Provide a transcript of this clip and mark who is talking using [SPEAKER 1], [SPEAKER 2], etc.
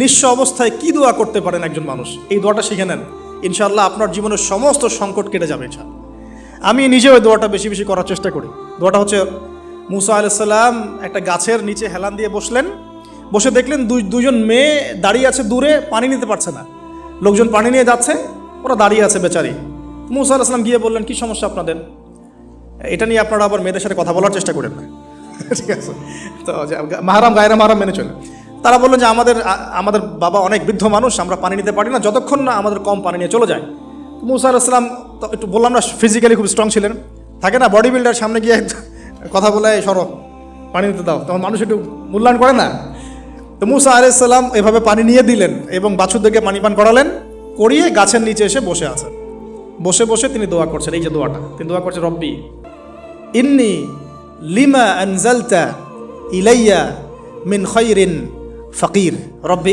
[SPEAKER 1] নিঃস্ব অবস্থায় কি দোয়া করতে পারেন একজন মানুষ, এই দোয়াটা শিখে নেন, ইনশাআল্লাহ আপনার জীবনের সমস্ত সংকট কেটে যাবে। ইনশাআল্লাহ আমি নিজেও ওই দোয়াটা বেশি বেশি করার চেষ্টা করি। দোয়াটা হচ্ছে, মুসা আলাইহিস সালাম একটা গাছের নিচে হেলান দিয়ে বসলেন, বসে দেখলেন দুইজন মেয়ে দাঁড়িয়ে আছে দূরে, পানি নিতে পারছে না, লোকজন পানি নিয়ে যাচ্ছে, ওরা দাঁড়িয়ে আছে বেচারি। মুসা আলাইহিস সালাম গিয়ে বললেন, কি সমস্যা আপনাদের? এটা নিয়ে আপনারা আবার মেয়েদের সাথে কথা বলার চেষ্টা করেন না, ঠিক আছে? তো মাহারাম গায়রা মাহারাম মেনে চলে। তারা বললেন যে আমাদের বাবা অনেক বৃদ্ধ মানুষ, আমরা পানি নিতে পারি না যতক্ষণ না আমাদের কম পানি নিয়ে চলে যায়। মুসা আলাইহিস সালাম তো একটু বললাম না, ফিজিক্যালি খুব স্ট্রং ছিলেন, থাকে না বডি বিল্ডার, সামনে গিয়ে কথা বলে সরো পানি নিতে দাও, তখন মানুষ একটু মূল্যায়ন করে না। তো মুসা আলাইহিস সালাম এভাবে পানি নিয়ে দিলেন এবং বাছুরদেরকে পানি পান করালেন, করিয়ে গাছের নিচে এসে বসে আছেন। বসে বসে তিনি দোয়া করছেন, এই যে দোয়াটা তিনি দোয়া করছেন, রব্বি ইন্নি লিমা আনজালতা ইলাইয়া মিন খাইরিন ফাকির, রব্বি